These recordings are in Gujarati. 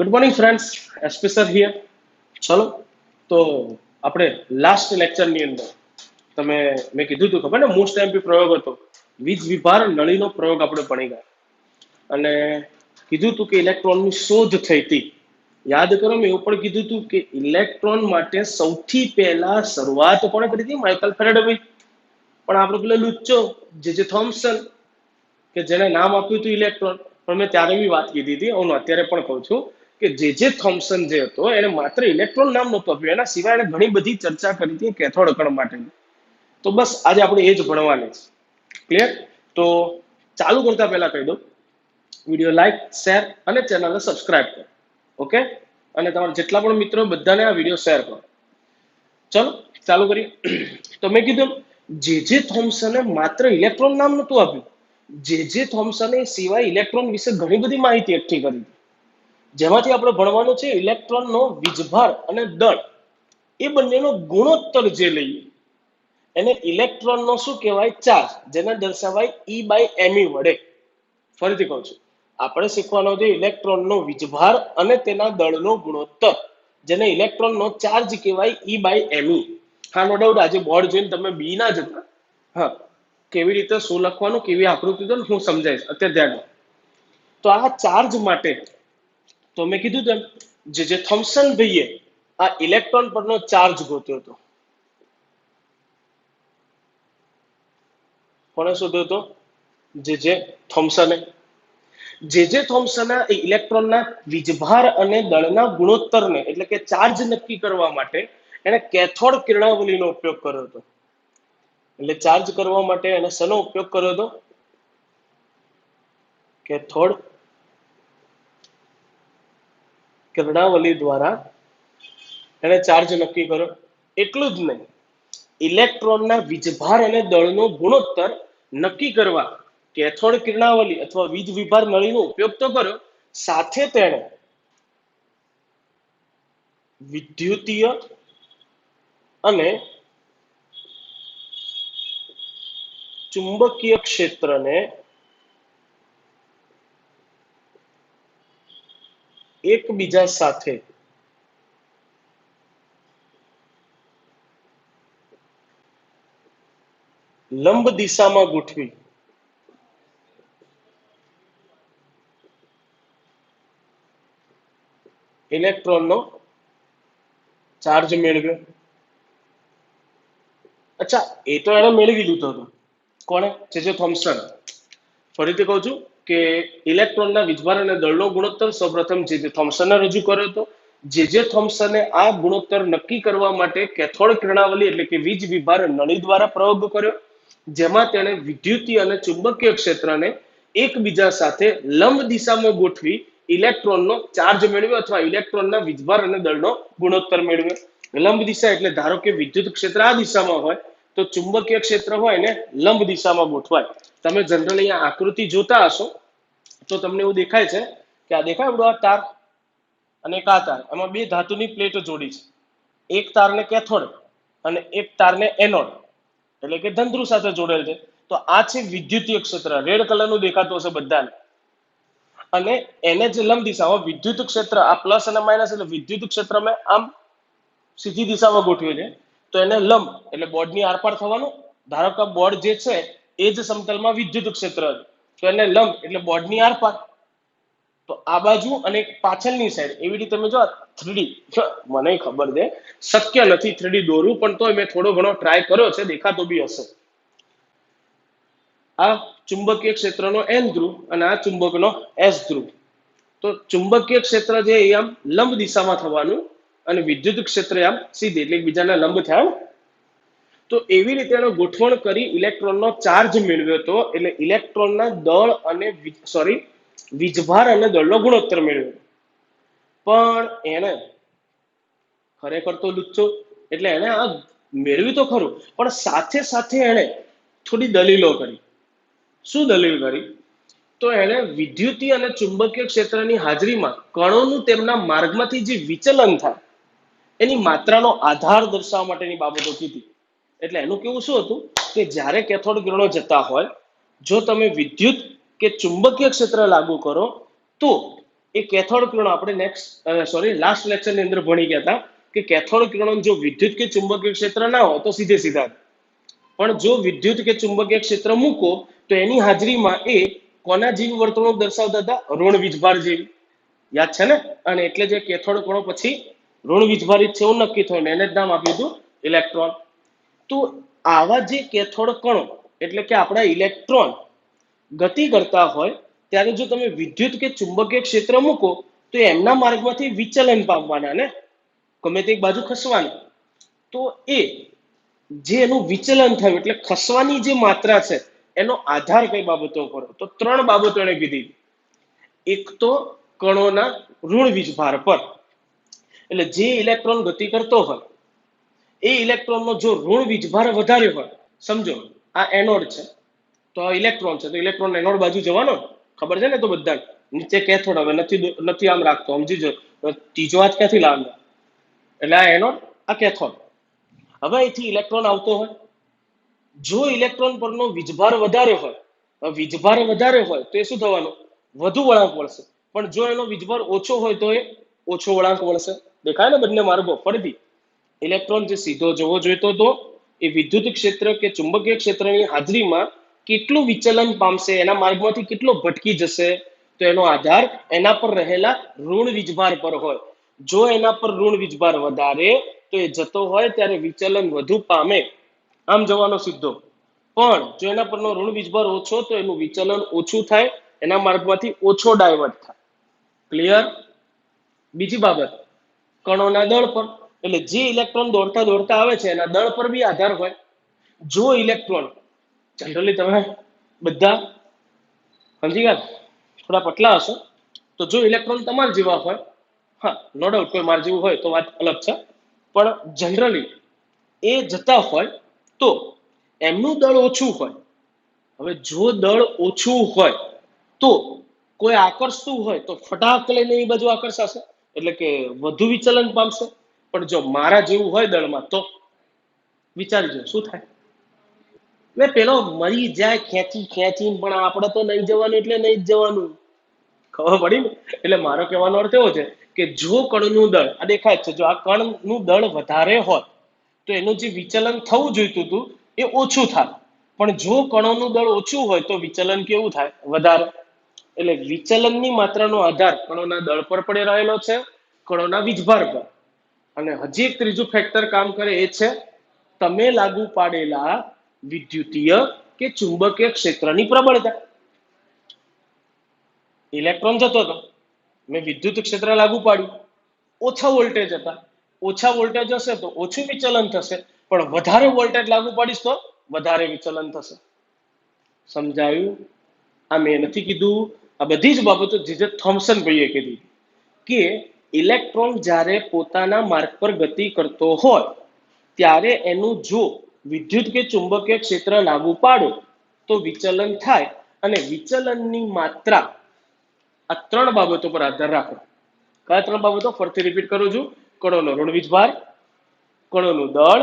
Good morning friends, SP sir here. ચલો, તો આપણે લાસ્ટ લેક્ચરની અંદર તમે મેં કીધું હતું ખબર ને, મોસ્ટ એમપી પ્રયોગ હતો વીજ વિભાર નળીનો પ્રયોગ આપણે ભણી ગયા અને કીધું હતું કે ઇલેક્ટ્રોનની શોધ થઈ હતી. યાદ કરો, મેં એવું પણ કીધું હતું કે ઇલેક્ટ્રોન માટે સૌથી પહેલા શરૂઆત કોણે કરી હતી? Michael Faraday. પણ આપણે પેલો લુચ્ચો જે થોમ્સન કે જેને નામ આપ્યું હતું ઇલેક્ટ્રોન, પણ મેં ત્યારે બી વાત કીધી હતી, હું અત્યારે પણ કહું છું કે જે થોમ્સન જે હતો એને માત્ર ઇલેક્ટ્રોન નામ નહોતું આપ્યું, એના સિવાય એને ઘણી બધી ચર્ચા કરી હતી કેથોડ કણ માટેની. તો બસ આજે આપણે એ જ ભણવાની છે. ક્લિયર? તો ચાલુ કરતા પહેલા કહી દઉં, વિડીયો લાઈક, શેર અને ચેનલને સબસ્ક્રાઇબ કરો. ઓકે? અને તમારા જેટલા પણ મિત્રો બધાને આ વિડીયો શેર કરો. ચલો ચાલુ કરીએ. તો મેં કીધું જે થોમ્સને માત્ર ઇલેક્ટ્રોન નામ નહોતું આપ્યું, જે થોમ્સને સિવાય ઇલેક્ટ્રોન વિશે ઘણી બધી માહિતી એકઠી કરી, જેમાંથી આપણે ભણવાનું છે ઇલેક્ટ્રોનનો વીજભાર અને દળ, એ બંનેનો ગુણોત્તર જે લઈએ એને ઇલેક્ટ્રોનનો શું કહેવાય? ચાર્જ, જેને દર્શાવાય E/me વડે. ફરીથી કહું છું, આપણે શીખવાનો છે ઇલેક્ટ્રોનનો વીજભાર અને તેના દળનો ગુણોત્તર, જેને ઇલેક્ટ્રોનનો ચાર્જ કહેવાય E/me. હા, નો ડાઉટ આજે બોર્ડ જોઈને તમે બી ના જતા. હા, કેવી રીતે શું લખવાનું, કેવી આકૃતિ તો હું સમજાઈશ, અત્યારે ધ્યાન. તો આ ચાર્જ માટે તો મેં કીધું તેમ જે થોમ્સન ભાઈએ આ ઇલેક્ટ્રોન પરનો ચાર્જ ગોત્યો હતો. કોણે શોધ્યો હતો? જે થોમ્સને. જે થોમ્સને ઇલેક્ટ્રોનના વીજભાર અને દળના ગુણોત્તરને એટલે કે ચાર્જ નક્કી કરવા માટે એને કેથોડ કિરણાવલીનો ઉપયોગ કર્યો હતો. એટલે ચાર્જ કરવા માટે એને શેનો ઉપયોગ કર્યો હતો? કેથોડ કિરણાવલી દ્વારા એને ચાર્જ નક્કી કર્યો. એટલું જ નહીં, ઇલેક્ટ્રોનના વીજભાર અને દળનો ગુણોત્તર નક્કી કરવા કેથોડ કિરણાવલી અથવા વીજ વિભાર નળીનો ઉપયોગ તો કર્યો, સાથે તેણે વિદ્યુતીય અને ચુંબકીય ક્ષેત્રને એકબીજા સાથે લંબ દિશામાં ગોઠવી ઇલેક્ટ્રોનનો ચાર્જ મેળવ્યો. અચ્છા, એ તો એને મેળવી લીધો હતો. કોણે? જે થોમ્સન. ફરીથી કહું છું કે ઇલેક્ટ્રોનના વીજભાર અને દળનો ગુણોત્તર સૌપ્રથમ જે થોમ્સને રજૂ કર્યો હતો. જે થોમ્સને આ ગુણોત્તર નક્કી કરવા માટે કેથોડ કિરણાવલી એટલે કે વીજ વિભાર નળી દ્વારા પ્રયોગ કર્યો, જેમાં તેણે વિદ્યુતીય અને ચુંબકીય ક્ષેત્રને એકબીજા સાથે લંબ દિશામાં ગોઠવી ઇલેક્ટ્રોનનો ચાર્જ મેળવ્યો અથવા ઇલેક્ટ્રોનના વીજભાર અને દળનો ગુણોત્તર મેળવ્યો. લંબ દિશા એટલે ધારો કે વિદ્યુત ક્ષેત્ર આ દિશામાં હોય તો ચુંબકીય ક્ષેત્ર હોય ને લંબ દિશામાં ગોઠવાય. તમે જનરલી આ આકૃતિ જોતા હશો તો તમને એવું દેખાય છે કે આ દેખાય આપણો આ તાર અને એક આ તાર, એમાં બે ધાતુની પ્લેટો જોડી છે. એક તારને કેથોડ અને એક તારને એનોડ એટલે કે ધનધ્રુવ સાથે જોડેલ છે. તો આ છે વિદ્યુતીય ક્ષેત્ર, રેડ કલરનું દેખાતું હશે બધાને. અને એને જે લંબ દિશામાં વિદ્યુત ક્ષેત્ર, આ પ્લસ અને માઇનસ એટલે વિદ્યુત ક્ષેત્ર મેં આમ સીધી દિશામાં ગોઠવ્યું છે, તો એને લંબ એટલે બોર્ડની આરપાર થવાનું. ધારો કે બોર્ડ જે છે એ જ સમતલમાં વિદ્યુત ક્ષેત્ર, તો એને લંબ એટલે બોર્ડની આરપાર. તો આ બાજુ અને પાછળની સાઈડ એવી રીતે તમે જો 3D, મને ખબર છે શક્ય નથી 3D દોરવું, પણ તોય મેં થોડો ઘણો ટ્રાય કર્યો છે, દેખાતો બી હશે. આ ચુંબકીય ક્ષેત્રનો N ધ્રુવ અને આ ચુંબકનો S ધ્રુવ. તો ચુંબકીય ક્ષેત્ર જે આમ લંબ દિશામાં થવાનું અને વિદ્યુત ક્ષેત્ર આમ સીધી એટલે બીજાના લંબ થયા. તો એવી રીતે એનો ગોઠવણ કરી ઇલેક્ટ્રોનનો ચાર્જ મેળવ્યો હતો. એટલે ઇલેક્ટ્રોનના દળ અને વીજભાર અને દળનો ગુણોત્તર મેળવ્યો. પણ એને ખરેખર તો લુચ્ચો એટલે એને આ મેળવ્યું તો ખરું, પણ સાથે સાથે એને થોડી દલીલો કરી. શું દલીલ કરી? તો એને વિદ્યુતીય અને ચુંબકીય ક્ષેત્રની હાજરીમાં કણોનું તેમના માર્ગમાંથી જે વિચલન થાય એની માત્રાનો આધાર દર્શાવવા માટેની બાબતો કીધી. એટલે એનું કેવું શું હતું કે જ્યારે કેથોડ કિરણો જતા હોય, જો તમે વિદ્યુત કે ચુંબકીય ક્ષેત્ર લાગુ કરો તો એ કેથોડ કિરણો આપણે લાસ્ટ લેક્ચર ની અંદર ભણી ગયા હતા કે કેથોડ કિરણો જો વિદ્યુત કે ચુંબકીય ક્ષેત્ર ના હોય તો સીધે સીધા, પણ જો વિદ્યુત કે ચુંબકીય ક્ષેત્ર મૂકો તો એની હાજરીમાં એ કોના જેવી વર્તણૂક દર્શાવતા હતા? ઋણ વીજભાર જેવી. યાદ છે ને? અને એટલે જે કેથોડ કણો પછી ઋણ વીજભારિત છે એવું નક્કી થયું, એને જ નામ આપ્યું હતું ઇલેક્ટ્રોન. તો આવા જે કેથોડ કણો એટલે કે આપણા ઇલેક્ટ્રોન ગતિ કરતા હોય ત્યારે જો તમે વિદ્યુત કે ચુંબકીય ક્ષેત્ર મૂકો તો એમના માર્ગમાંથી વિચલન પામવાના ને, ગમે તે એક બાજુ ખસવાના. તો એ જે એનું વિચલન થયું એટલે ખસવાની જે માત્રા છે એનો આધાર કઈ બાબતો પર? તો 3 બાબતો એને કીધી. એક તો કણોના ઋણ વીજભાર પર, એટલે જે ઇલેક્ટ્રોન ગતિ કરતો હોય એ ઇલેક્ટ્રોનનો જો ઋણ વીજભાર વધારે હોય, સમજો આ એનોડ છે તો આ ઇલેક્ટ્રોન છે, તો ઇલેક્ટ્રોન એનોડ બાજુ જવાનો, ખબર છે ને? તો બધા નીચે કેથોડ, હવે નથી આમ રાખતો, સમજીજો. ત્રીજો હાથ ક્યાંથી લાવવાનો? એટલે આ એનોડ, આ કેથોડ. હવે અહીંથી ઇલેક્ટ્રોન આવતો હોય, જો ઇલેક્ટ્રોન પરનો વીજભાર વધારે હોય, તો એ શું થવાનું? વધુ વળાંક વળશે. પણ જો એનો વીજભાર ઓછો હોય તો એ ઓછો વળાંક વળશે. દેખાય ને બંને માર્ગો? ફરીથી ઇલેક્ટ્રોન જે સીધો જવો જોઈતો હતો એ વિદ્યુત ક્ષેત્ર કે ચુંબકીય ક્ષેત્રની હાજરીમાં કેટલું વિચલન પામશે, એના માર્ગમાંથી કેટલો ભટકી જશે, તો એનો આધાર એના પર રહેલા ઋણ વીજભાર પર હોય. જો એના પર ઋણ વીજભાર વધારે તો એ જતો હોય ત્યારે વિચલન વધુ પામે, આમ જવાનો સીધો. પણ જો એના પરનો ઋણ વીજભાર ઓછો તો એનું વિચલન ઓછું થાય, એના માર્ગમાંથી ઓછો ડાયવર્ટ થાય. ક્લિયર? બીજી બાબત, કણોના દળ પર, એટલે જે ઇલેક્ટ્રોન દોડતા દોડતા આવે છે એના દળ પર બી આધાર હોય. જો ઇલેક્ટ્રોન, જનરલી તમે બધા સમજી ગયા, થોડા પતલા હશો, તો જો ઇલેક્ટ્રોન તમારા જેવા હોય, હા નો ડાઉટ કોઈ માર જેવું હોય તો વાત અલગ છે, પણ જનરલી એ જતા હોય તો એમનું દળ ઓછું હોય. હવે જો દળ ઓછું હોય તો કોઈ આકર્ષતું હોય તો ફટાક લઈને એ બાજુ આકર્ષાશે, એટલે કે વધુ વિચલન પામશે. પણ જો મારા જેવું હોય દળમાં તો વિચારજો શું થાય? એટલે પેલો મરી જાય ખેંચીને, પણ આપણે તો નહીં જવાનું એટલે નહીં જ જવાનું. ખબર પડી ને? એટલે મારો કહેવાનો અર્થ એવો છે કે જો કણનું દળ આ દેખાય છે, જો આ કણનું દળ વધારે હોય તો એનું જે વિચલન થવું જોઈતું હતું એ ઓછું થાય. પણ જો કણોનું દળ ઓછું હોય તો વિચલન કેવું થાય? વધારે. એટલે વિચલનની માત્રાનો આધાર કણોના દળ પર પડી રહેલો છે, કણોના વીજભાર પર. અને હજી એક ત્રીજું ફેક્ટર કામ કરે, એ છે તમે લાગુ પાડેલા વિદ્યુતીય કે ચુંબકીય ક્ષેત્રની પ્રબળતા. ઇલેક્ટ્રોન જતો હતો, મેં વિદ્યુત ક્ષેત્ર લાગુ પાડ્યું, ઓછા વોલ્ટેજ હતા, ઓછા વોલ્ટેજ હશે તો ઓછું વિચલન થશે, પણ વધારે વોલ્ટેજ લાગુ પાડીશ તો વધારે વિચલન થશે. સમજાયું? આ મેં નથી કીધું, આ બધી જ બાબતો જે થોમ્સન ભાઈએ કીધી કે ઇલેક્ટ્રોન જ્યારે પોતાના માર્ગ પર ગતિ કરતો હોય ત્યારે એનું જો વિદ્યુત કે ચુંબકીય ક્ષેત્ર લાગુ પાડો તો વિચલન થાય, અને વિચલનની માત્રા આ 3 બાબતો પર આધાર રાખો. કયા 3 બાબતો? ફરીથી રિપીટ કરું છું. કણોનો ઋણ વીજભાર, કણોનું દળ,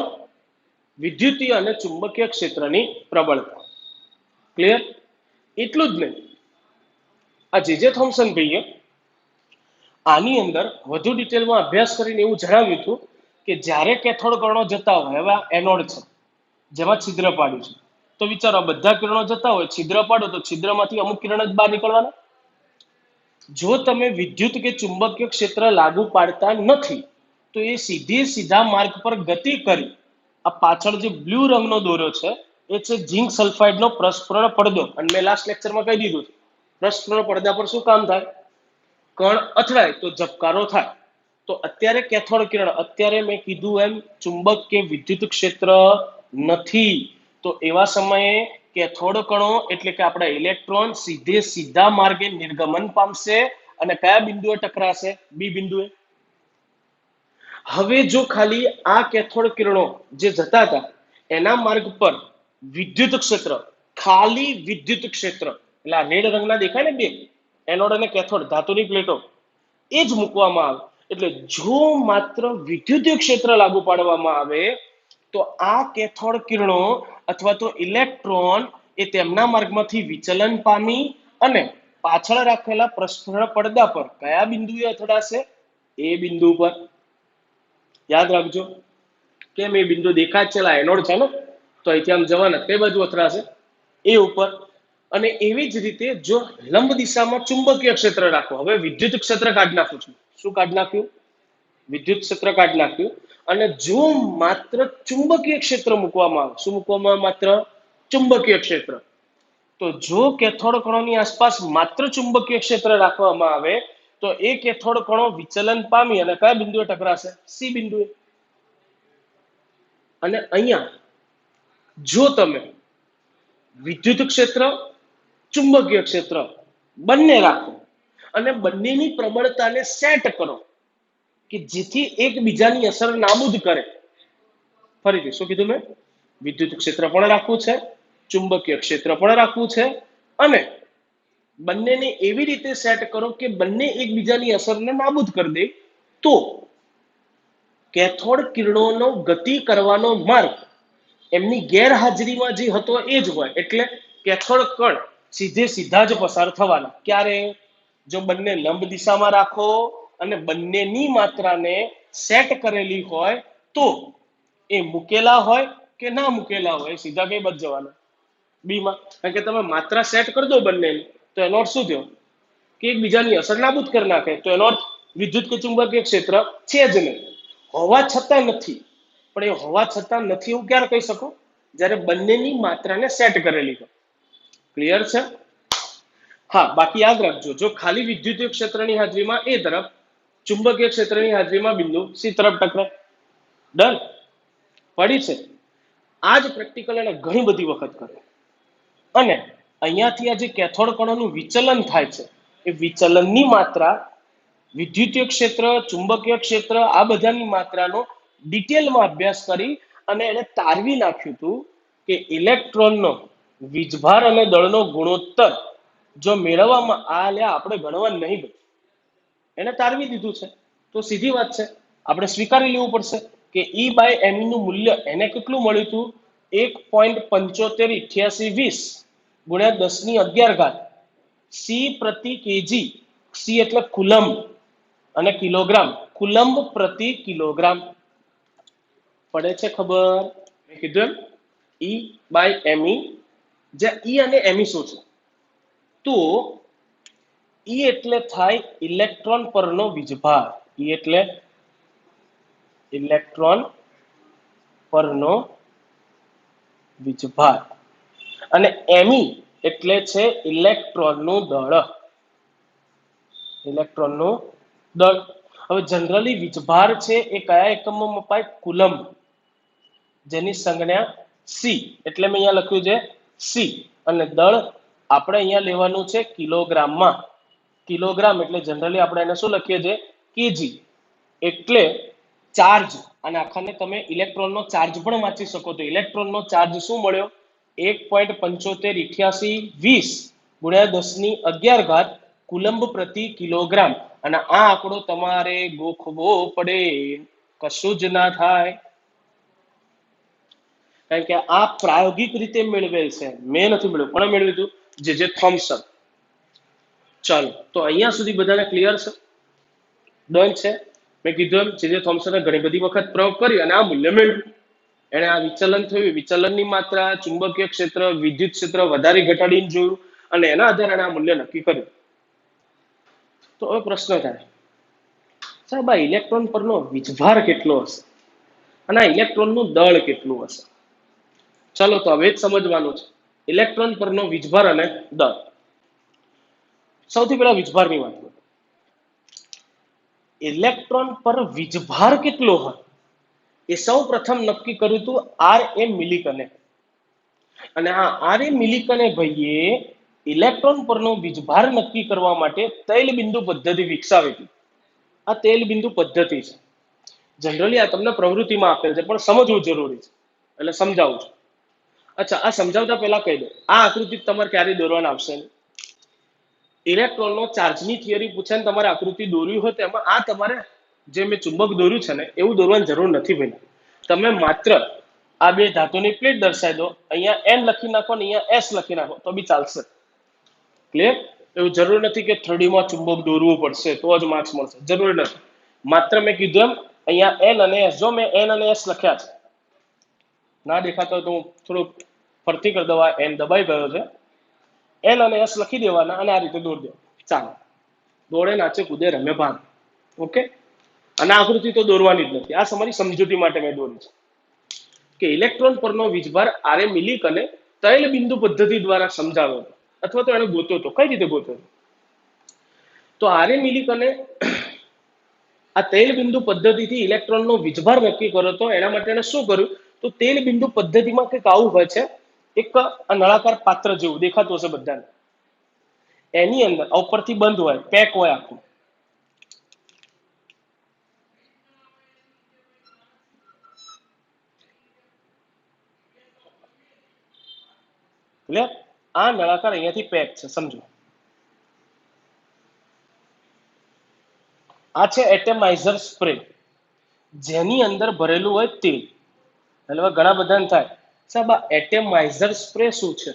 વિદ્યુતીય અને ચુંબકીય ક્ષેત્રની પ્રબળતા. ક્લિયર? એટલું જ નહીં, આ જે થોમ્સન ભાઈએ આની અંદર વધુ ડિટેલમાં અભ્યાસ કરીને એવું જણાવ્યું હતું કે જ્યારે કેથોડ કિરણો જતા હોય, હવે એનોડ છે જેમાં છિદ્ર પાડ્યું છે, તો વિચારો બધા કિરણો જતા હોય, છિદ્ર પાડો તો છિદ્રમાંથી અમુક કિરણ જ બહાર નીકળવાના. જો તમે વિદ્યુત કે ચુંબકીય ક્ષેત્ર લાગુ પાડતા નથી તો એ સીધા માર્ગ પર ગતિ કરી, આ પાછળ જે બ્લુ રંગનો દોરો છે એ છે ઝિંક સલ્ફાઇડનો પ્રસ્ફુરણ પડદો. અને મેં લાસ્ટ લેક્ચરમાં કહી દીધું, પ્રસ્ફુરણ પડદા પર શું કામ થાય? કણ અથડાય તો ઝબકારો થાય. તો અત્યારે કેથોડ કિરણ, અત્યારે મેં કીધું એમ ચુંબક કે વિદ્યુત ક્ષેત્ર નથી, તો એવા સમયે કેથોડ કણો એટલે કે આપણા ઇલેક્ટ્રોન સીધા માર્ગે નિર્ગમન પામશે અને કયા બિંદુએ ટકરાશે? બી બિંદુએ. હવે જો ખાલી આ કેથોડ કિરણો જે જતા હતા એના માર્ગ પર વિદ્યુત ક્ષેત્ર, ખાલી વિદ્યુત ક્ષેત્ર, એટલે આ રેડ રંગના દેખાય ને બે, એનોડ અને કેથોડ, ધાતુની પ્લેટો, એ જ મૂકવામાં આવે. એટલે જો માત્ર વિદ્યુતીય ક્ષેત્ર લાગુ પાડવામાં આવે તો આ કેથોડ કિરણો અથવા તો ઇલેક્ટ્રોન એ તેમના માર્ગમાંથી વિચલન પામી અને પાછળ રાખેલા પૃષ્ઠ પડદા પર કયા બિંદુએ અથડાશે? એ બિંદુ પર. યાદ રાખજો કેમ એ બિંદુ દેખાય છે, એનોડ છે ને, તો અહીંથી આમ જવાના કઈ બાજુ અથડાશે? એ ઉપર. અને એવી જ રીતે જો લંબ દિશામાં ચુંબકીય ક્ષેત્ર રાખો, હવે વિદ્યુત ક્ષેત્ર કાઢી નાખું છું. શું કાઢી નાખ્યું? વિદ્યુત ક્ષેત્ર કાઢી નાખ્યું. અને જો માત્ર ચુંબકીય ક્ષેત્ર મૂકવામાં આવે, શું મૂકવામાં આવે? માત્ર ચુંબકીય ક્ષેત્ર. તો જો કેથોડ કણોની આસપાસ માત્ર ચુંબકીય ક્ષેત્ર રાખવામાં આવે તો એ કેથોડ કણો વિચલન પામી અને કયા બિંદુએ ટકરાશે? સી બિંદુએ. અને અહીંયા જો તમે વિદ્યુત ક્ષેત્ર, ચુંબકીય ક્ષેત્ર બંને રાખો અને બંનેની પ્રબળતાને સેટ કરો કે જેથી એકબીજાની અસર નાબૂદ કરે. ફરીથી શું કીધું મેં? વિદ્યુત ક્ષેત્ર પણ રાખવું છે, ચુંબકીય ક્ષેત્ર પણ રાખવું છે અને બંનેને એવી રીતે સેટ કરો કે બંને એકબીજાની અસરને નાબૂદ કરી દે. તો કેથોડ કિરણોનો ગતિ કરવાનો માર્ગ એમની ગેરહાજરીમાં જે હતો એ જ હોય, એટલે કેથોડ કણ સીધા જ પસાર થવાના. ક્યારે? જો બંને લંબ દિશામાં રાખો અને બંનેની માત્રાને સેટ કરેલી હોય તો એ મૂકેલા હોય કે ના મૂકેલા હોય સીધા કઈ બાજુ જવાના? બી માં. કારણ કે તમે માત્રા સેટ કરી દો બંનેની તો એનો અર્થ શું થયો? કે એકબીજાની અસર નાબૂદ કરી નાખે. તો એનો અર્થ વિદ્યુત કે ચુંબકીય ક્ષેત્ર છે જ નહીં. હોવા છતાં નથી. પણ એ હોવા છતાં નથી એવું ક્યારે કહી શકો? જ્યારે બંનેની માત્રાને સેટ કરેલી હોય. ક્લિયર છે? હા, બાકી યાદ રાખજો, જો ખાલી વિદ્યુતીય ક્ષેત્રની હાજરીમાં એ તરફ, ચુંબકીય ક્ષેત્રની હાજરીમાં બિંદુ સી તરફ ટકરાય. ડન? પડી છે? આ જ પ્રેક્ટિકલ એને ઘણી બધી વખત કરે. અને અહીંયાથી આ જે કેથોડ કણોનું વિચલન થાય છે એ વિચલનની માત્રા વિદ્યુતીય ક્ષેત્ર, ચુંબકીય ક્ષેત્ર આ બધાની માત્રાનો ડિટેલમાં અભ્યાસ કરી અને એને તારવી નાખ્યું હતું કે ઇલેક્ટ્રોનનો વીજભાર અને દળનો ગુણોત્તર જો મેળવવામાં આપણે ગણવા નહીં, એને તારવી દીધું છે. તો સીધી વાત છે, આપણે સ્વીકારી લેવું પડશે કે E/me નું મૂલ્ય એને કેટલું મળ્યું હતું? 1.758820 ગુણ્યા 1011 સી પ્રતિ કેજી. સી એટલે કુલંબ અને કિલોગ્રામ, કુલંબ પ્રતિ કિલોગ્રામ. પડે છે ખબર? મેં કીધું એમ E/me, જ્યાં E અને me શું છે? તો E એટલે થાય ઇલેક્ટ્રોન પરનો વીજભાર. E એટલે ઇલેક્ટ્રોન પરનો વીજભાર અને me એટલે છે ઇલેક્ટ્રોનનું દળ. ઇલેક્ટ્રોનનું દળ. હવે જનરલી વીજભાર છે એ કયા એકમમાં મપાય? કુલંબ, જેની સંજ્ઞા સી, એટલે મેં અહીંયા લખ્યું છે સી. અને દળ આપણે અહીંયા લેવાનું છે કિલોગ્રામમાં. કિલોગ્રામ એટલે જનરલી આપણે એને શું લખીએ છીએ? કેજી. એટલે ચાર્જ, અને આખાને તમે ઇલેક્ટ્રોનનો ચાર્જ પણ વાંચી શકો. તો ઇલેક્ટ્રોનનો ચાર્જ શું મળ્યો? 1.758820 ગુણ્યા 1011 કુલંબ પ્રતિ કિલોગ્રામ. અને આ આંકડો તમારે ગોખવો પડે, કશું જ ના થાય. કારણ કે આ પ્રાયોગિક રીતે મેળવેલ છે, મેં નથી મેળવ્યું. પણ મેળવ્યું હતું જે થોમ્સન. ચાલો, તો અહીંયા સુધી બધાને ક્લિયર છે? ડન છે? મેં કીધું એમ જે થોમ્સને ઘણી બધી વખત પ્રયોગ કરી અને આ મૂલ્ય મેળવ્યું. એને આ વિચલન થયું, વિચલનની માત્રા, ચુંબકીય ક્ષેત્ર, વિદ્યુત ક્ષેત્ર વધારી ઘટાડીને જોયું અને એના આધારે આ મૂલ્ય નક્કી કર્યું. તો હવે પ્રશ્ન થાય, સાહેબ આ ઇલેક્ટ્રોન પરનો વીજભાર કેટલો હશે અને આ ઇલેક્ટ્રોનનું દળ કેટલું હશે? ચાલો, તો હવે જ સમજવાનું છે ઇલેક્ટ્રોન પરનો વીજભાર અને દળ. સૌથી પહેલા વીજભારની વાત કરીએ. ઇલેક્ટ્રોન પર વીજભાર કેટલો હોય એ સૌ પ્રથમ નક્કી કર્યું હતું R.A. મિલિકને. અને આ R.A. મિલિકને ભાઈએ ઇલેક્ટ્રોન પરનો વીજભાર નક્કી કરવા માટે તૈલ બિંદુ પદ્ધતિ વિકસાવી હતી. આ તૈલ બિંદુ પદ્ધતિ છે. જનરલી આ તમને પ્રવૃત્તિમાં આપેલ છે પણ સમજવું જરૂરી છે, એટલે સમજાવું છું. અચ્છા, આ સમજાવતા પહેલા કહી દો, આ આકૃતિ તમારે ક્યારે દોરવાના આવશે? ઇલેક્ટ્રોનનો ચાર્જની થિયરી પૂછે ને તમારે આકૃતિ દોરવી હોય તો એમાં આ તમારે જે મેં ચુંબક દોર્યું છે ને એવું દોરવાની જરૂર નથી ભાઈ. તમે માત્ર આ બે ધાતુની પ્લેટ દર્શાવી દો, અહીંયા N લખી નાખો ને અહીંયા S લખી નાખો તો બી ચાલશે. ક્લિયર? એવું જરૂરી નથી કે 3D માં ચુંબક દોરવું પડશે તો જ માર્ક્સ મળશે, જરૂરી નથી. માત્ર મેં કીધું એમ અહીંયા એન અને એસ, જો મેં એન અને એસ લખ્યા છે, ના દેખાતો હોય તો હું થોડુંક ફરતી કરી દઉં, એન દબાઈ ગયો છે. એન અને એસ લખી દેવાના અને આ રીતે દોર દો, ચાલો. દોડે નાચે કૂદે રમે ભાન. ઓકે, અને આકૃતિ તો દોરવાની જ નથી, આ તમારી સમજૂતી માટે મેં દોરી છે કે ઇલેક્ટ્રોન પરનો વીજભાર આરે મિલિક અને તૈલ બિંદુ પદ્ધતિ દ્વારા સમજાવ્યો હતો, અથવા તો એને ગોત્યો હતો. કઈ રીતે ગોત્યો હતો? તો આરે મિલિક અને આ તેલ બિંદુ પદ્ધતિથી ઇલેક્ટ્રોનનો વીજભાર નક્કી કર્યો હતો. એના માટે એને શું કર્યું? તો તેલ બિંદુ પદ્ધતિમાં કંઈક આવું હોય છે, એક આ નળાકાર પાત્ર જેવું દેખાતું હશે બધાને. એની અંદર ઉપરથી બંધ હોય, પેક હોય આખું. એટલે આ નળાકાર અહીંયાથી પેક છે, સમજો. આ છે એટમાઇઝર સ્પ્રે, જેની અંદર ભરેલું હોય તેલ. એટલે ઘણા બધાને થાય સાહેબ આ એટમાઇઝર સ્પ્રે શું છે?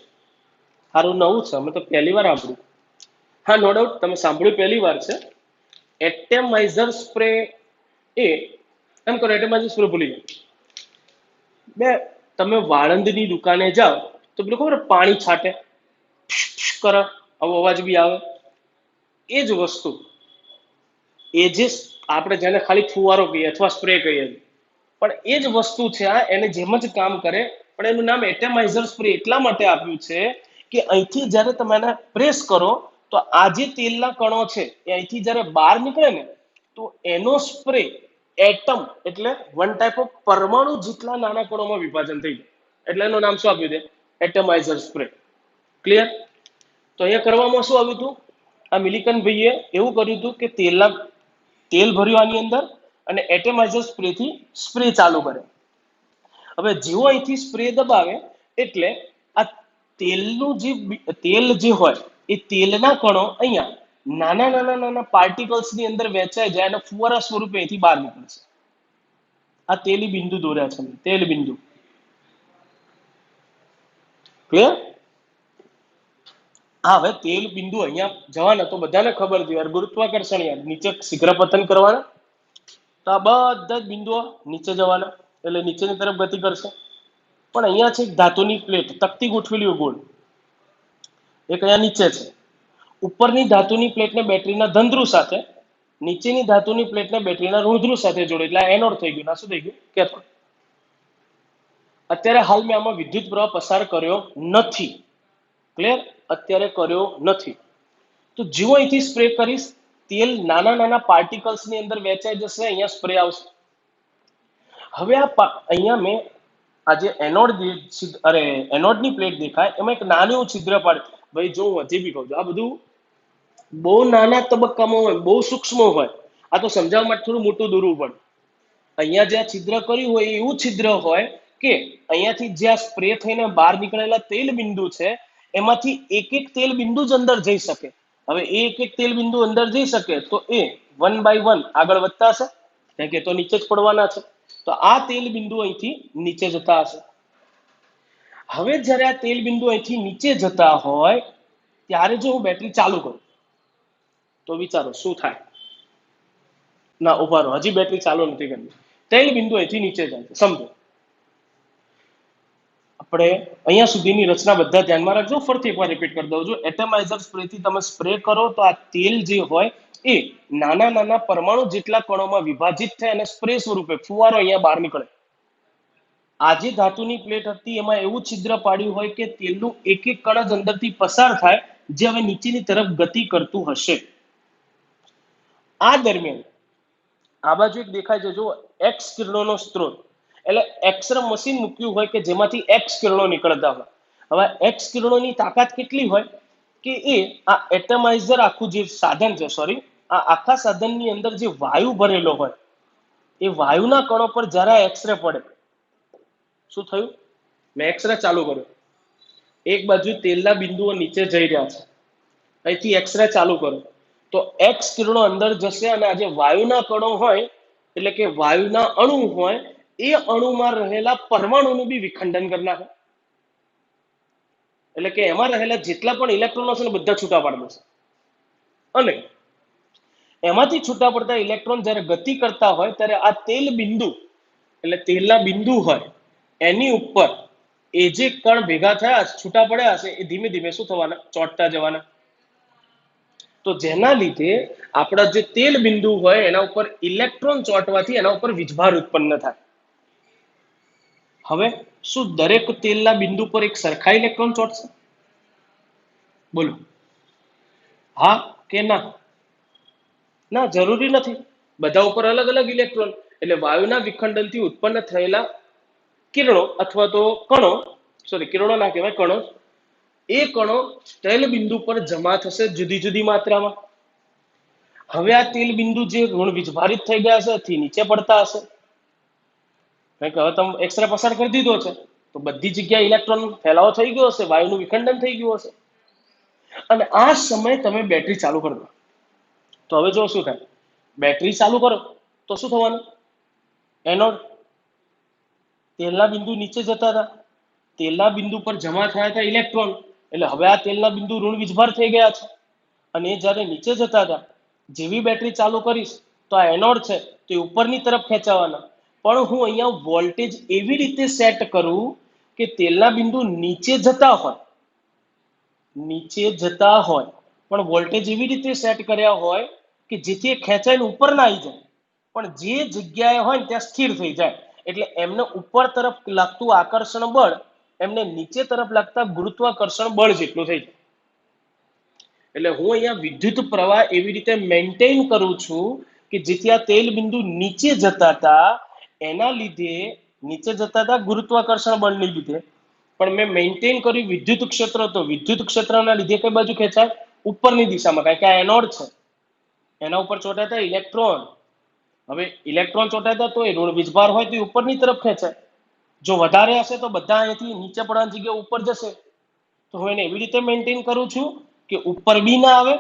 સારું નવું છે, અમે તો પહેલી વાર સાંભળ્યું. હા, નો ડાઉટ તમે સાંભળ્યું પહેલી વાર છે. એટમાઇઝર સ્પ્રે એ એમ કરો, એટમાઇઝર સ્પ્રે ભૂલી જાઓ. બે તમે વાળંદની દુકાને જાઓ તો પેલું ખબર પાણી છાંટે કરે, આવો અવાજ બી આવે. એ જ વસ્તુ, એ જે આપણે જેને ખાલી ફુવારો કહીએ અથવા સ્પ્રે કહીએ, પણ એ જ વસ્તુ છે આ, એને જેમ જ કામ કરે. પણ એનું નામ એટમાઇઝર સ્પ્રે એટલા માટે આપ્યું છે કે અહીંથી જ્યારે તમે એને પ્રેસ કરો તો આ જે તેલના કણો છે એ અહીંથી જ્યારે બહાર નીકળે ને, તો એનો સ્પ્રે એટમ એટલે વન ટાઈપ ઓફ પરમાણુ જેટલા નાના કણોમાં વિભાજન થઈ જાય. એટલે એનું નામ શું આપ્યું છે? એટમાઇઝર સ્પ્રે. ક્લિયર? તો અહીંયા કરવામાં શું આવ્યું હતું? આ મિલિકન ભાઈએ એવું કર્યું હતું કે તેલ ભર્યું આની અંદર અને એટમાઇઝર સ્પ્રે થી સ્પ્રે ચાલુ કરે. હવે જેવો અહીંથી સ્પ્રે દબાવે એટલે આ તેલ જે હોય એ તેલના કણો અહીંયા નાના નાના નાના પાર્ટિકલ્સ ની અંદર વહેંચાઈ જાય અને ફુવારા સ્વરૂપે અહીંથી બહાર નીકળશે. આ તેલી બિંદુ દોર્યા છે, તેલ બિંદુ. ક્લિયર? હા, હવે તેલ બિંદુ અહીંયા જવાના તો બધાને ખબર છે યાર, ગુરુત્વાકર્ષણ યાર, નીચે શીઘ્ર પતન કરવાના. તો આ બધા જ બિંદુઓ નીચે જવાના, એટલે નીચેની તરફ ગતિ કરશે. પણ અહીંયા છે એક ધાતુની પ્લેટ તકતી ગોઠવેલી હોય ગોળ, એક અહીંયા નીચે છે. ઉપરની ધાતુની પ્લેટને બેટરીના ધનધ્રુવ સાથે, નીચેની ધાતુની પ્લેટને બેટરીના ઋણધ્રુવ સાથે જોડે, એટલે આ એનોડ થઈ ગયું. ના શું થઈ ગયું? કેથોડ. અત્યારે હાલ મેં આમાં વિદ્યુત પ્રવાહ પસાર કર્યો નથી. ક્લિયર? અત્યારે કર્યો નથી. તો જેવો અહીંથી સ્પ્રે કરીશ, તેલ નાના નાના પાર્ટિકલ્સ ની અંદર વહેંચાઈ જશે, અહીંયા સ્પ્રે આવશે. હવે અહીંયા મેં આજે એનોડની પ્લેટ દેખાય એમાં એક નાનું છિદ્ર પાડે. ભાઈ જો હું હજી બી કહું છું, આ બધું બહુ નાના તબક્કામાં હોય, બહુ સૂક્ષ્મ હોય. આ તો સમજાવવા માટે થોડું મોટું દોરવું પડે. અહીંયા જે છિદ્ર કર્યું હોય એવું છિદ્ર હોય કે અહીંયાથી જ્યાં સ્પ્રે થઈને બહાર નીકળેલા તેલ બિંદુ છે એમાંથી એક એક તેલ બિંદુ જ અંદર જઈ શકે. હવે એ એક એક તેલ બિંદુ અંદર જઈ શકે તો એ 1 by 1 આગળ વધતા હશે, કારણ કે તો નીચે જ પડવાના છે. તો આ તેલ બિંદુ અહીંથી નીચે જતા હશે. હવે જ્યારે આ તેલ બિંદુ અહીંથી નીચે જતા હોય ત્યારે જો હું બેટરી ચાલુ કરું તો વિચારો શું થાય? ના, ઉભા રહો, હજી બેટરી ચાલુ નથી કરવી. તેલ બિંદુ અહીંથી નીચે જાય, સમજો. આપણે અહીંયા સુધીની રચના બધા ધ્યાનમાં રાખજો. ફરીથી એકવાર રિપીટ કરી દઉં છું. એટમાઇઝર સ્પ્રેથી તમે સ્પ્રે કરો તો આ તેલ જે હોય એ નાના નાના પરમાણુ જેટલા કણોમાં વિભાજિત થાય અને સ્પ્રે સ્વરૂપે ફુવારો અહીંયા બહાર નીકળે. આ જે ધાતુની પ્લેટ હતી એમાં એવું છિદ્ર પાડ્યું હોય કે તેલનું એક એક કણ જ અંદરથી પસાર થાય, જે હવે નીચેની તરફ ગતિ કરતું હશે. આ દરમિયાન આ બાજુ એક દેખાય છે, જો એક્સ કિરણોનો સ્ત્રોત, એટલે એક્સરે મશીન મૂક્યું હોય કે જેમાંથી એક્સ કિરણો નીકળતા હોય. હવે એક્સ કિરણોની તાકાત કેટલી હોય કે એ આ એટમાઇઝર આખું જે સાધન છે, આ આખા સાધનની અંદર જે વાયુ ભરેલો હોય એ વાયુના કણો પર જ્યારે એક્સરે પડે, શું થયું? મેં એક્સરે ચાલુ કર્યો, એક બાજુ તેલના બિંદુઓ નીચે જઈ રહ્યા છે, અહીંથી એક્સરે ચાલુ કરો તો એક્સ કિરણો અંદર જશે અને આ જે વાયુના કણો હોય એટલે કે વાયુના અણુ હોય એ અણુમાં રહેલા પરમાણુનું બી વિખંડન કરી નાખે. એટલે કે એમાં રહેલા જેટલા પણ ઇલેક્ટ્રોનો છે ને બધા છૂટા પાડી દેશે. અને એમાંથી છૂટા પડતા ઇલેક્ટ્રોન જ્યારે ગતિ કરતા હોય ત્યારે આ તેલ બિંદુ એટલે તેલના બિંદુ હોય એની ઉપર એ જે કણ ભેગા થયા છૂટા પડ્યા હશે એ ધીમે ધીમે શું થવાના? ચોંટતા જવાના. તો જેના લીધે આપણા જે તેલ બિંદુ હોય એના ઉપર ઇલેક્ટ્રોન ચોંટવાથી એના ઉપર વીજભાર ઉત્પન્ન થાય. હવે શું દરેક તેલના બિંદુ પર એક સરખા ઇલેક્ટ્રોન ચોંટશે? બોલો, હા કે ના? ના, જરૂરી નથી. બધા ઉપર અલગ અલગ ઇલેક્ટ્રોન. એટલે વાયુના વિખંડનથી ઉત્પન્ન થયેલા કિરણો અથવા તો કણો, સોરી કિરણો ના કહેવાય, કણો, એ કણો તેલ બિંદુ પર જમા થશે જુદી જુદી માત્રામાં. હવે આ તેલ બિંદુ જે ઋણ વીજભારિત થઈ ગયા હશે થી નીચે પડતા હશે. કારણ કે હવે તમે એક્સરે પસાર કરી દીધો છે તો બધી જગ્યાએ ઇલેક્ટ્રોન ફેલાવો થઈ ગયો હશે, વાયુનું વિખંડન થઈ ગયું હશે. અને આ સમયે તમે બેટરી ચાલુ કરી દો. તો હવે જો શું થાય? બેટરી ચાલુ કરો તો શું થવાનું? એનોડ. તેલના બિંદુ નીચે જતા હતા, તેલના બિંદુ પર જમા થયા હતા ઇલેક્ટ્રોન, એટલે હવે આ તેલના બિંદુ ઋણ વીજભાર થઈ ગયા છે. અને એ જ્યારે નીચે જતા હતા, જેવી બેટરી ચાલુ કરીશ તો આ એનોડ છે તે ઉપરની તરફ ખેંચાવાના. પણ હું અહીંયા વોલ્ટેજ એવી રીતે સેટ કરું કે તેલના બિંદુ નીચે જતા હોય, પણ વોલ્ટેજ એવી રીતે સેટ કર્યા હોય કે જેથી એ ખેંચાઈને ઉપર ના આવી જાય, પણ જે જગ્યાએ હોય ને ત્યાં સ્થિર થઈ જાય. એટલે એમને ઉપર તરફ લાગતું આકર્ષણ બળ એમને નીચે તરફ લાગતા ગુરુત્વાકર્ષણ બળ જેટલું થઈ જાય. એટલે હું અહીંયા વિદ્યુત પ્રવાહ એવી રીતે મેન્ટેન કરું છું કે જેથી આ તેલ બિંદુ નીચે જતા હતા એના લીધે, નીચે જતા હતા ગુરુત્વાકર્ષણ બળને લીધે, પણ મેં મેન્ટેન કર્યું વિદ્યુત ક્ષેત્ર, તો વિદ્યુત ક્ષેત્રના લીધે કઈ બાજુ ખેંચાય? ઉપરની દિશામાં. કારણ કે આ એનોડ છે, એના ઉપર ચોંટાતા ઇલેક્ટ્રોન. હવે ઇલેક્ટ્રોન ચોંટાતા તો એ ઋણ વીજભાર હોય તો એ ઉપરની તરફ ખેંચાય. જો વધારે હશે તો બધા અહીંયાથી નીચે પડવાની જગ્યાએ ઉપર જશે. તો હું એને એવી રીતે મેન્ટેન કરું છું કે ઉપર બી ના આવે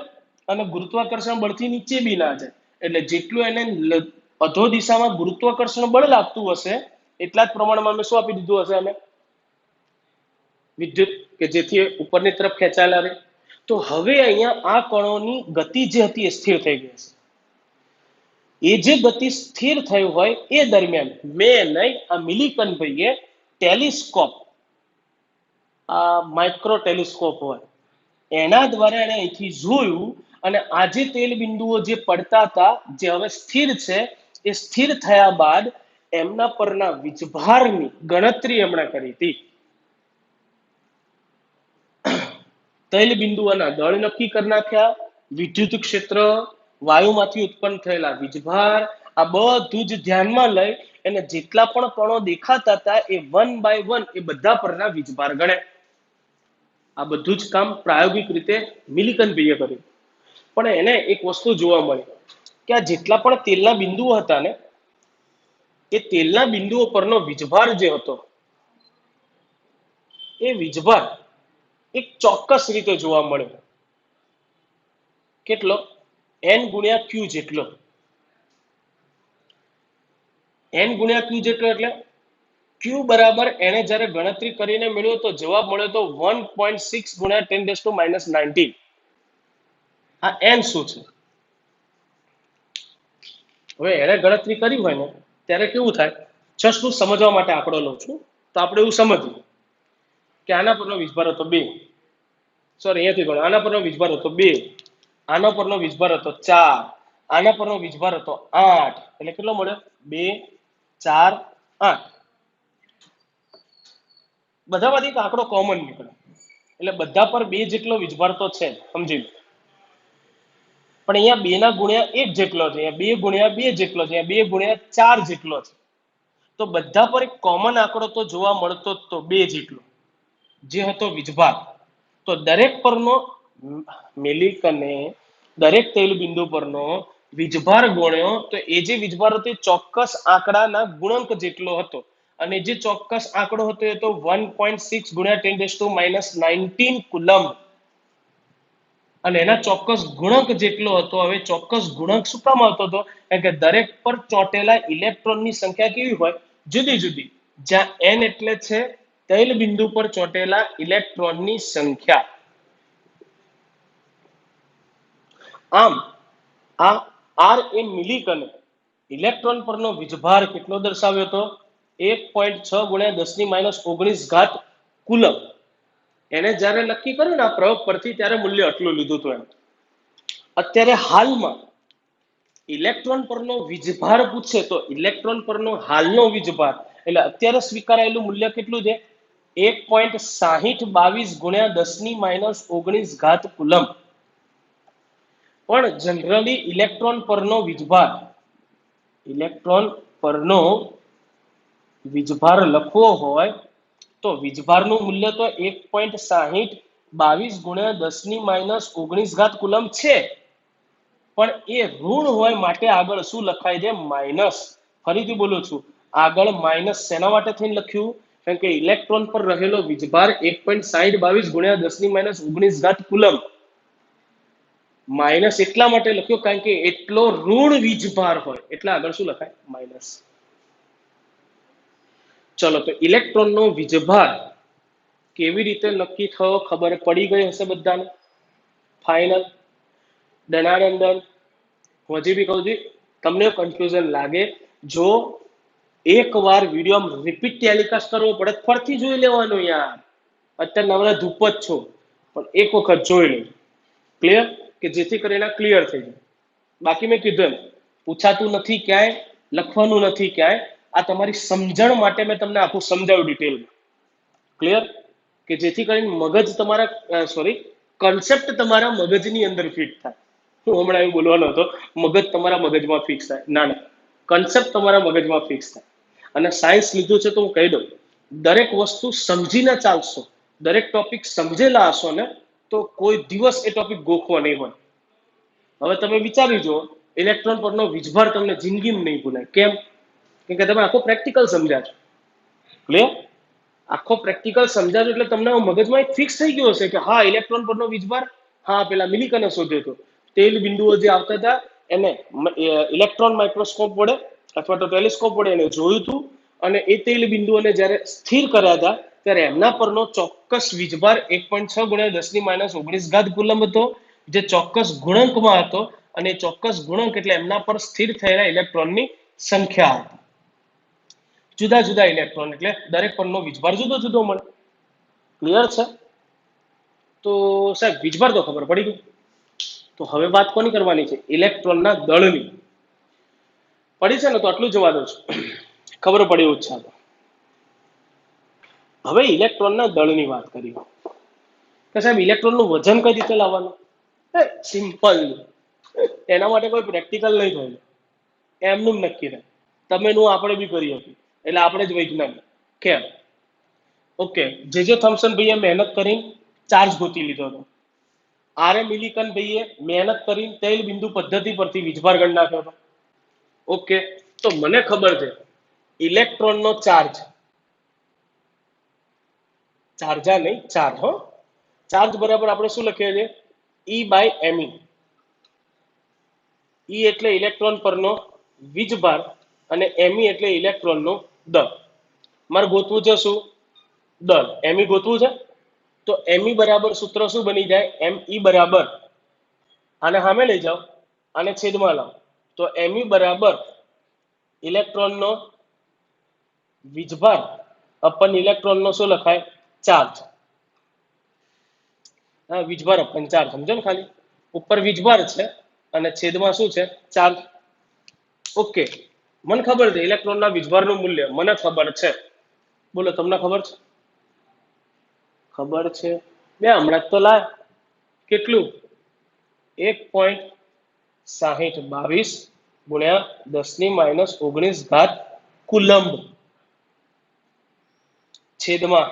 અને ગુરુત્વાકર્ષણ બળથી નીચે બી ના જાય. એટલે જેટલું એને અધો દિશામાં ગુરુત્વાકર્ષણ બળ લાગતું હશે એટલા જ પ્રમાણમાં અમે શું આપી દીધું હશે? એને વિદ્યુત, કે જેથી ઉપરની તરફ ખેંચાયેલા રહે. તો હવે અહીંયા આ કણોની ગતિ જે હતી એ સ્થિર થઈ ગઈ છે. એ જે ગતિ સ્થિર થયું હોય એ દરમિયાન મેં નહીં, આ મિલિકન ભાઈએ ટેલિસ્કોપ, આ માઇક્રો ટેલિસ્કોપ હોય એના દ્વારા એને અહીંથી જોયું અને આ જે તેલ બિંદુઓ જે પડતા હતા જે હવે સ્થિર છે, એ સ્થિર થયા બાદ એમના પરના વીજભારની ગણતરી એમણે કરી હતી. તૈલ બિંદુઓના દળ નક્કી કરી નાખ્યા, વિદ્યુત ક્ષેત્ર, વાયુમાંથી ઉત્પન્ન થયેલા વીજભાર, આ બધું જ ધ્યાનમાં લઈ અને જેટલા પણ કણો દેખાતા હતા એ 1 બાય 1 એ બધા પરના વીજભાર ગણે. આ બધું જ કામ પ્રાયોગિક રીતે મિલિકન ભાઈએ કર્યું. પણ એને એક વસ્તુ જોવા મળી કે આ જેટલા પણ તેલના બિંદુઓ હતા ને, એ તેલના બિંદુઓ પરનો વીજભાર જે હતો એ વીજભાર એક ચોક્કસ રીતે જોવા મળે. કેટલો? n ગુણ્યા q જેટલો. n ગુણ્યા q જેટલો એટલે q બરાબર એને જ્યારે ગણતરી કરીને મળ્યો તો જવાબ મળ્યો તો 1.6 ગુણ્યા 10⁻⁹. આ n શું છે? હવે એને ગણતરી કરી હોય ને ત્યારે કેવું થાય? જસ્ટ હું સમજવા માટે આંકડો લઉં છું. તો આપણે એવું સમજીએ કે આના પરનો વીજભાર હતો 2, સોરી અહીંયાથી ગણો, આના પરનો વીજભાર હતો 2, આના પરનો વીજભાર હતો 4, આના પરનો વીજભાર હતો 8. એટલે કેટલો મળ્યો? 2, 4, 8. બધામાંથી એક આંકડો કોમન નીકળે એટલે બધા પર 2 જેટલો વીજભાર તો છે, સમજી લો. પણ અહીંયા 2 ના ગુણ્યા 1 જેટલો છે, અહીંયા 2 ગુણ્યા 2 જેટલો છે, અહીંયા 2 ગુણ્યા 4 જેટલો છે. તો બધા પર એક કોમન આંકડો તો જોવા મળતો જ તો 2 જેટલો, જે હતો વીજભાર. તો દરેક પરનો મિલિકને દરેક તેલ બિંદુ પરનો વીજભાર ગણ્યો તો એ જે વીજભાર હતો એ ચોક્કસ આંકડાના ગુણક જેટલો હતો. અને જે ચોક્કસ આંકડો હતો એ તો 1.6 ગુણ્યા 10⁻⁹ કુલમ્બ. અને એના ચોક્કસ ગુણક જેટલો હતો. હવે ચોક્કસ ગુણક શું કામ આવતો હતો? કારણ કે દરેક પર ચોંટેલા ઇલેક્ટ્રોનની સંખ્યા કેવી હોય? જુદી જુદી. જ્યાં n એટલે છે તૈલ બિંદુ પર ચોંટેલા ઇલેક્ટ્રોનની સંખ્યા. આમ આ આર એ મિલિકન ઇલેક્ટ્રોન પરનો વીજભાર કેટલો દર્શાવ્યો હતો? 1.6 ગુણ્યા 10⁻19 કુલમ. એને જ્યારે નક્કી કર્યું ને આ પ્રયોગ પરથી ત્યારે મૂલ્ય આટલું લીધું હતું એમ. અત્યારે હાલમાં ઇલેક્ટ્રોન પરનો વીજભાર પૂછે તો ઇલેક્ટ્રોન પરનો હાલનો વીજભાર એટલે અત્યારે સ્વીકારાયેલું મૂલ્ય કેટલું છે? 1.6022 ગુણ્યા 10⁻19 કુલમ. પણ જનરલી ઇલેક્ટ્રોન પરનો વીજભાર લખવો હોય તો વીજભારનું મૂલ્ય તો 1.6022 ગુણ્યા 10⁻19 કુલમ છે, પણ એ ઋણ હોય માટે આગળ શું લખાય છે? માઇનસ. ફરીથી બોલું છું, આગળ માઇનસ શેના માટે થઈને લખ્યું? કારણ કે ઇલેક્ટ્રોન પર રહેલો વીજભાર 1.6022 ગુણ્યા 10⁻19 કુલમ. માઇનસ એટલા માટે લખ્યો કારણ કે એટલો ઋણ વીજભાર હોય એટલે આગળ શું લખાય? માઇનસ. ચલો, તો ઇલેક્ટ્રોનનો વીજભાર કેવી રીતે નક્કી થયો ખબર પડી ગઈ હશે બધાને. ફાઇનલ દનાનંદન. હું હજી બી કહું છું, તમને કન્ફ્યુઝન લાગે જો એકવાર વિડીયો રિપીટ ટેલિકાસ્ટ કરવો પડે, ફરીથી જોઈ લેવાનું યાર. અત્યારે નવરા ધૂપ જ છો, પણ એક વખત જોઈ લો. ક્લિયર? કે જેથી કરીને ક્લિયર થઈ જાય. બાકી મેં કીધું એમ પૂછાતું નથી ક્યાંય, લખવાનું નથી ક્યાંય. આ તમારી સમજણ માટે મેં તમને આખું સમજાવ્યું ડિટેલમાં. ક્લિયર? કે જેથી કરીને મગજ તમારા કન્સેપ્ટ તમારા મગજની અંદર ફિટ થાય. હું હમણાં એવું બોલવાનો હતો મગજ તમારા મગજમાં ફિક્સ થાય. ના ના, કન્સેપ્ટ તમારા મગજમાં ફિક્સ થાય. અને સાયન્સ લીધું છે તો હું કહી દઉં, દરેક વસ્તુ સમજીને ચાલશો, દરેક ટોપિક સમજેલા હશો ને તો કોઈ દિવસ એ ટોપિક ગોખવો નહીં હોય. હવે તમે વિચારી જુઓ, ઇલેક્ટ્રોન પરનો વીજભાર તમને જિંદગીમાં નહીં ભૂલાય. કેમ? કેમ કે તમે આખો પ્રેક્ટિકલ સમજ્યા છો. ક્લિયર? આખો પ્રેક્ટિકલ સમજાજો એટલે તમને મગજમાં એક ફિક્સ થઈ ગયો હશે કે હા ઇલેક્ટ્રોન પરનો વીજભાર, હા પેલા મિલિકને શોધ્યો હતો. તેલ બિંદુઓ જે આવતા હતા એને ઇલેક્ટ્રોન માઇક્રોસ્કોપ વડે અથવા તો ટેલિસ્કોપ વડે એને જોયું હતું, અને એ તેલ બિંદુઓને જ્યારે સ્થિર કર્યા હતા ત્યારે એમના પરનો ચોક્કસ વીજભાર 1.6 ગુણ્યા 10⁻19 કુલમ હતો, જે ચોક્કસ ગુણકમાં હતો. અને ચોક્કસ ગુણક એટલે એમના પર સ્થિર થયેલા ઇલેક્ટ્રોનની સંખ્યા હતી. જુદા જુદા ઇલેક્ટ્રોન એટલે દરેક પરનો વીજભાર જુદો જુદો મળે. ક્લિયર છે? તો સાહેબ વીજભાર તો ખબર પડી ગઈ. તો હવે વાત કોની કરવાની છે? ઇલેક્ટ્રોનના દળની. પડી છે ને? તો આટલું જવા દો છું, ખબર પડી ઓછા. હવે ઇલેક્ટ્રોનના દળની વાત કરી કે સાહેબ ઇલેક્ટ્રોનનું વજન કઈ રીતે લાવવાનું? સિમ્પલ. એના માટે કોઈ પ્રેક્ટિકલ નહીં થયું, એમનું નક્કી રહે. તમે નું આપણે બી કરી હતી એટલે આપણે જ વૈજ્ઞાનિક. કેમ? ઓકે, જે થોમ્સન ભાઈએ મહેનત કરીને ચાર્જ ગોતી લીધો હતો. આર.એ. મિલિકન ભાઈએ મહેનત કરીને તૈલ બિંદુ પદ્ધતિ પરથી વીજભાર ગણ નાખ્યો હતો. ઓકે, તો મને ખબર છે ઇલેક્ટ્રોનનો ચાર્જ, ચાર્જા નહીં ચાર્જ, હો, ચાર્જ બરાબર આપણે શું લખીએ છીએ? E/me. E એટલે ઇલેક્ટ્રોન પરનો વીજભાર અને me એટલે ઇલેક્ટ્રોનનો દળ. મારે ગોતવું છે શું? દળ. me ગોતવું છે તો me બરાબર સૂત્ર શું બની જાય? me બરાબર, આને સામે લઈ જાઓ, આને છેદમાં લાવો તો me બરાબર ઇલેક્ટ્રોનનો વીજભાર અપન ઇલેક્ટ્રોનનો શું લખાય? ચાર્જ. હા, વીજભાર અપન ચાર્જ. સમજો ને? ખાલી ઉપર વીજભાર છે અને છેદમાં શું છે? ચાર્જ. ઓકે, મને ખબર છે ઇલેક્ટ્રોનના વીજભારનું મૂલ્ય મને ખબર છે. બોલો, તમને ખબર છે? ખબર છે બે હમણાં તો લાય. કેટલું? 1.6022 ગુણ્યા 10⁻19 કુલમ્બ. છેદમાં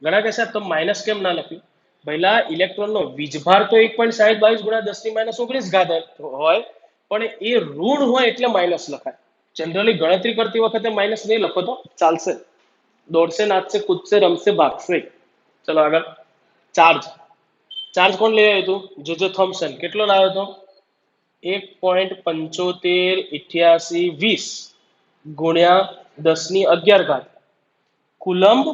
ઘણા કે સાહેબ તમે માઇનસ કેમ ના લખ્યું? પહેલા ઇલેક્ટ્રોનનો વીજભાર તો 1.6022 ગુણ્યા 10⁻19 હોય, પણ એ ઋણ હોય એટલે માઇનસ લખાય. જનરલી ગણતરી કરતી વખતે માઇનસ નહીં લખો તો ચાલશે. દોડશે, નાચશે, કૂદશે, રમશે, ભાગશે. ચલો આગળ. ચાર્જ. ચાર્જ કોણ લઈ આવ્યું હતું? જે થોમ્સન. કેટલો લાવ્યો હતો? 1.758820 ગુણ્યા 10⁻11 કુલમ્બ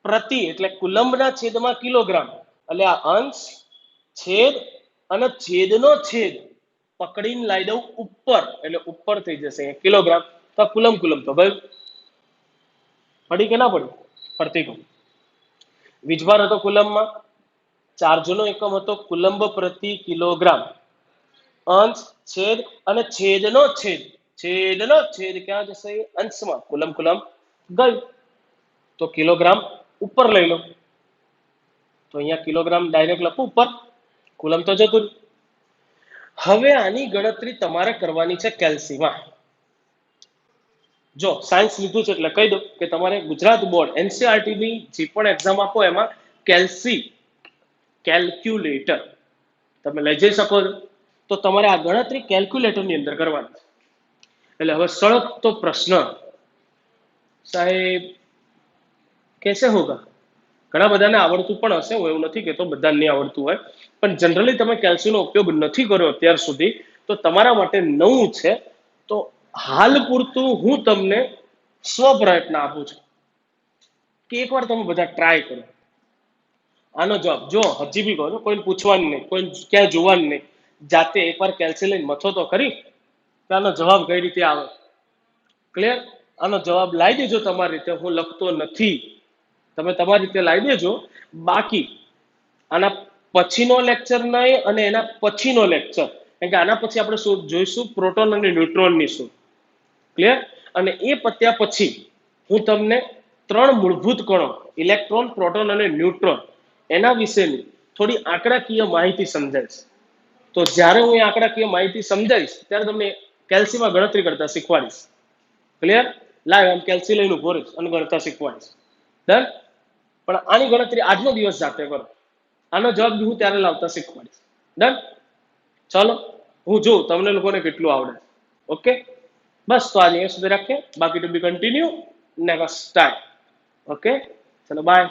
પ્રતિ, એટલે કુલમ્બના છેદમાં કિલોગ્રામ. એટલે આ અંશ છેદ અને છેદનો છેદ પકડીને લાવી દઉં ઉપર, એટલે ઉપર થઈ જશે કિલોગ્રામ. તો કુલમ કુલમ તો ભાઈ પડી કે ના પડી? પડતી ગયું. વીજભાર હતો કુલમમાં, ચાર્જનો એકમ હતો કુલંબ પ્રતિ કિલોગ્રામ, અંશ છેદ અને છેદનો છેદ, છેદનો છેદ ક્યાં જશે? અંશમાં. કુલમ કુલમ ગયું. તો કિલોગ્રામ ઉપર લઈ લો, તો અહીંયા કિલોગ્રામ ડાયરેક્ટ લખું ઉપર, કુલમ તો જતું રહ્યું. હવે આની ગણતરી તમારે કરવાની છે કેલ્સીમાં. જો સાયન્સ લીધું છે એટલે કહી દઉં કે તમારે ગુજરાત બોર્ડ એનસીઆરટી ની જે પણ એક્ઝામ આપો એમાં કેલ્સી કેલ્ક્યુલેટર તમે લઈ જઈ શકો છો. તો તમારે આ ગણતરી કેલ્ક્યુલેટર ની અંદર કરવાની છે. એટલે હવે સળગતો પ્રશ્ન, સાહેબ कैसे होगा? ઘણા બધાને આવડતું પણ હશે, હું એવું નથી કહેતો બધાને નહીં આવડતું હોય, પણ જનરલી તમે કેલ્સીનો ઉપયોગ નથી કર્યો અત્યાર સુધી, તો તમારા માટે નવું છે. તો હાલ પૂરતું હું તમને સ્વ પ્રયત્ન આપું છું કે એકવાર તમે બધા ટ્રાય કરો. આનો જવાબ જો હજી બી કહો છો, કોઈને પૂછવાનું નહીં, કોઈ ક્યાં જોવાનું નહીં, જાતે એકવાર કેલ્સી લઈને મથો તો ખરી કે આનો જવાબ કઈ રીતે આવે. ક્લિયર? આનો જવાબ લાવી દેજો તમારી રીતે, હું લખતો નથી, તમે તમારી રીતે લાવી દેજો. બાકી આના પછીનો લેક્ચર નહીં અને એના પછીનો લેક્ચર, કારણ કે આના પછી આપણે શું જોઈશું? પ્રોટોન અને ન્યુટ્રોનની શું. ક્લિયર? અને એ પત્યા પછી હું તમને 3 મૂળભૂત કણો, ઇલેક્ટ્રોન, પ્રોટોન અને ન્યુટ્રોન, એના વિશેની થોડી આંકડાકીય માહિતી સમજાવીશ. તો જ્યારે હું એ આંકડાકીય માહિતી સમજાવીશ ત્યારે તમને કેલ્સીમાં ગણતરી કરતા શીખવાડીશ. ક્લિયર? લાવ આમ કેલ્સી લઈને ઉભો રહીશ અને ગણતા શીખવાડીશ. ડન? પણ આની ગણતરી આજનો દિવસ જાતે કરો, આનો જવાબ હું ત્યારે લાવતા શીખવાડીશ. ડન? ચાલો, હું જોઉં તમને લોકોને કેટલું આવડે. ઓકે, બસ તો આજે અહીંયા સુધી રાખીએ, બાકી ટુ બી કન્ટિન્યુ નેક્સ્ટ ટાઈમ. ઓકે, ચલો બાય.